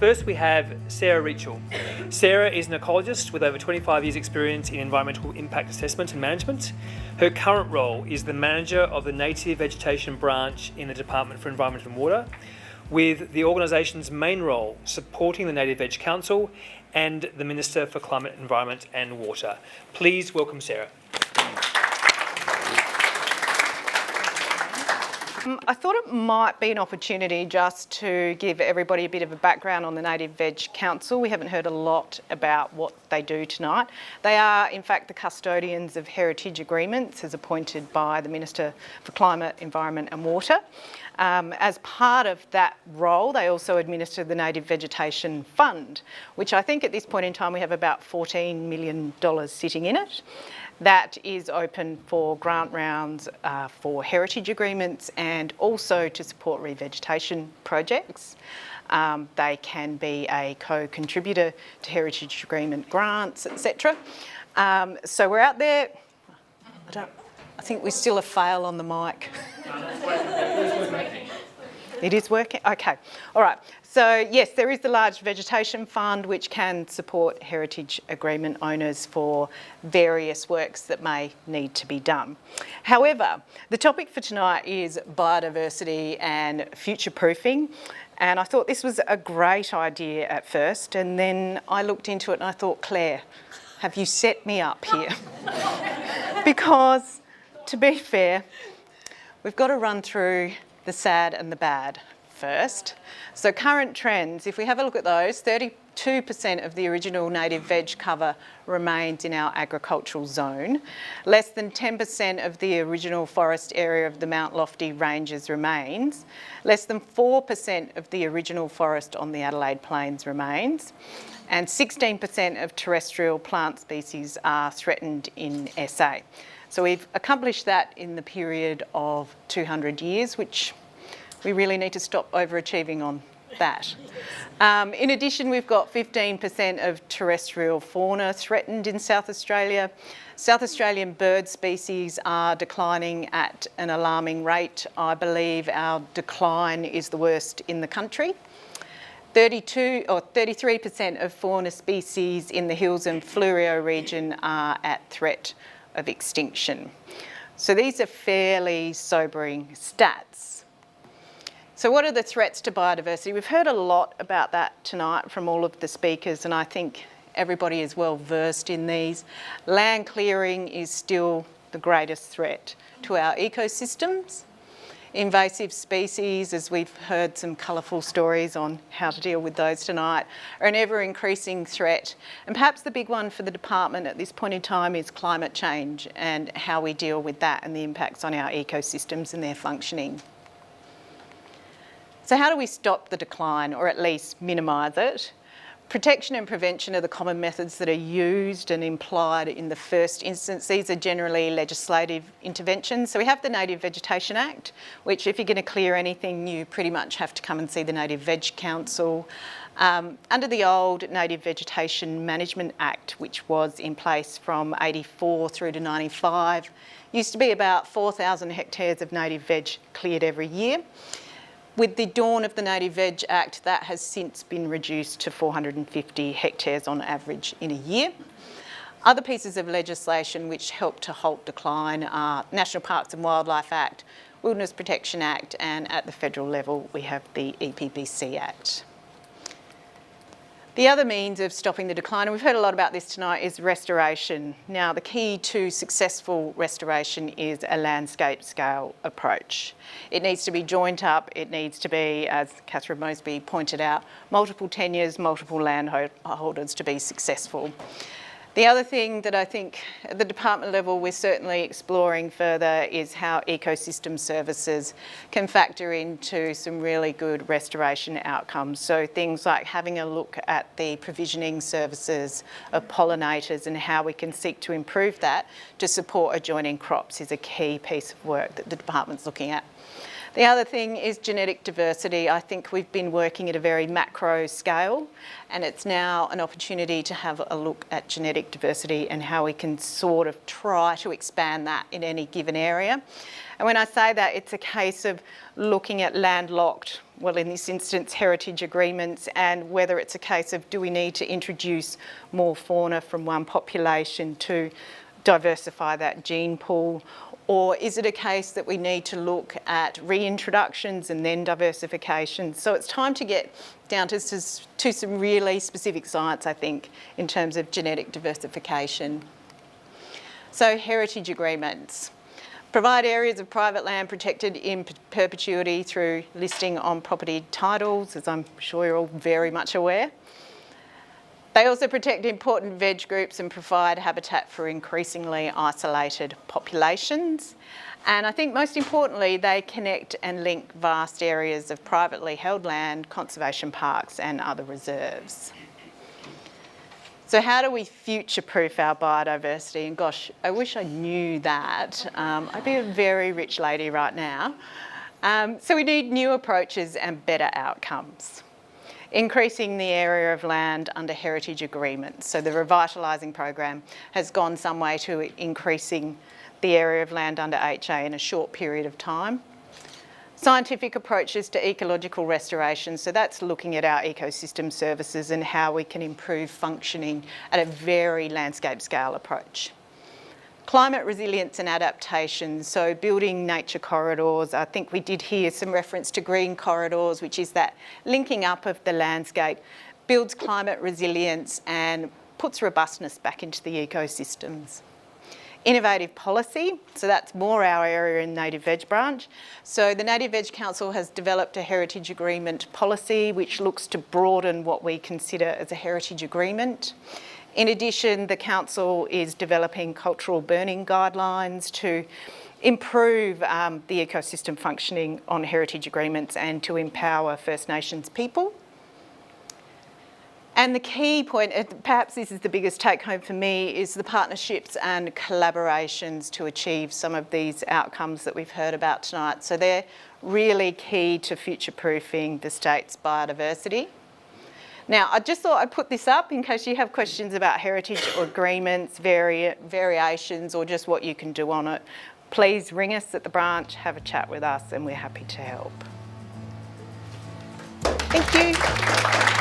First we have Sarah Reachel. Sarah is an ecologist with over 25 years experience in environmental impact assessment and management. Her current role is the manager of the Native Vegetation Branch in the Department for Environment and Water, with the organisation's main role supporting the Native Veg Council and the Minister for Climate, Environment and Water. Please welcome Sarah. I thought it might be an opportunity just to give everybody a bit of a background on the Native Veg Council. We haven't heard a lot about what they do tonight. They are, in fact, the custodians of heritage agreements as appointed by the Minister for Climate, Environment and Water. As part of that role, they also administer the Native Vegetation Fund, which I think at this point in time we have about $14 million sitting in it. That is open for grant rounds for heritage agreements and also to support revegetation projects. They can be a co-contributor to heritage agreement grants, etc. So we're out there. I think we still a fail on the mic. It is working? Okay. All right. So yes, there is the large vegetation fund which can support heritage agreement owners for various works that may need to be done. However, the topic for tonight is biodiversity and future-proofing. And I thought this was a great idea at first, and then I looked into it and I thought, Claire, have you set me up here? Because, to be fair, we've got to run through the sad and the bad first. So current trends, if we have a look at those, 32% of the original native veg cover remains in our agricultural zone. Less than 10% of the original forest area of the Mount Lofty ranges remains. Less than 4% of the original forest on the Adelaide Plains remains. And 16% of terrestrial plant species are threatened in SA. So we've accomplished that in the period of 200 years, which we really need to stop overachieving on that. In addition, we've got 15% of terrestrial fauna threatened in South Australia. South Australian bird species are declining at an alarming rate. I believe our decline is the worst in the country. 33% of fauna species in the Hills and Fleurieu region are at threat of extinction. So these are fairly sobering stats. So what are the threats to biodiversity? We've heard a lot about that tonight from all of the speakers, and I think everybody is well versed in these. Land clearing is still the greatest threat to our ecosystems. Invasive species, as we've heard some colourful stories on how to deal with those tonight, are an ever-increasing threat. And perhaps the big one for the department at this point in time is climate change and how we deal with that and the impacts on our ecosystems and their functioning. So how do we stop the decline, or at least minimise it? Protection and prevention are the common methods that are used and implied in the first instance. These are generally legislative interventions. So we have the Native Vegetation Act, which if you're going to clear anything, you pretty much have to come and see the Native Veg Council. Under the old Native Vegetation Management Act, which was in place from 84 through to 95, used to be about 4,000 hectares of native veg cleared every year. With the dawn of the Native Veg Act, that has since been reduced to 450 hectares on average in a year. Other pieces of legislation which help to halt decline are National Parks and Wildlife Act, Wilderness Protection Act, and at the federal level we have the EPBC Act. The other means of stopping the decline, and we've heard a lot about this tonight, is restoration. Now, the key to successful restoration is a landscape scale approach. It needs to be joined up, it needs to be, as Catherine Moseby pointed out, multiple tenures, multiple landholders to be successful. The other thing that I think at the department level we're certainly exploring further is how ecosystem services can factor into some really good restoration outcomes. So things like having a look at the provisioning services of pollinators and how we can seek to improve that to support adjoining crops is a key piece of work that the department's looking at. The other thing is genetic diversity. I think we've been working at a very macro scale, and it's now an opportunity to have a look at genetic diversity and how we can sort of try to expand that in any given area. And when I say that, it's a case of looking at landlocked, well, in this instance, heritage agreements, and whether it's a case of do we need to introduce more fauna from one population to diversify that gene pool, or is it a case that we need to look at reintroductions and then diversification? So it's time to get down to some really specific science, I think, in terms of genetic diversification. So heritage agreements. Provide areas of private land protected in perpetuity through listing on property titles, as I'm sure you're all very much aware. They also protect important veg groups and provide habitat for increasingly isolated populations. And I think most importantly, they connect and link vast areas of privately held land, conservation parks and other reserves. So how do we future-proof our biodiversity? And gosh, I wish I knew that. I'd be a very rich lady right now. So we need new approaches and better outcomes. Increasing the area of land under heritage agreements. So the revitalising program has gone some way to increasing the area of land under HA in a short period of time. Scientific approaches to ecological restoration. So that's looking at our ecosystem services and how we can improve functioning at a very landscape scale approach. Climate resilience and adaptation, so building nature corridors. I think we did hear some reference to green corridors, which is that linking up of the landscape, builds climate resilience and puts robustness back into the ecosystems. Innovative policy, so that's more our area in Native Veg Branch. So the Native Veg Council has developed a heritage agreement policy which looks to broaden what we consider as a heritage agreement. In addition, the Council is developing cultural burning guidelines to improve the ecosystem functioning on heritage agreements and to empower First Nations people. And the key point, perhaps this is the biggest take home for me, is the partnerships and collaborations to achieve some of these outcomes that we've heard about tonight. So they're really key to future-proofing the state's biodiversity. Now, I just thought I'd put this up in case you have questions about heritage or agreements, variations, or just what you can do on it. Please ring us at the branch, have a chat with us, and we're happy to help. Thank you.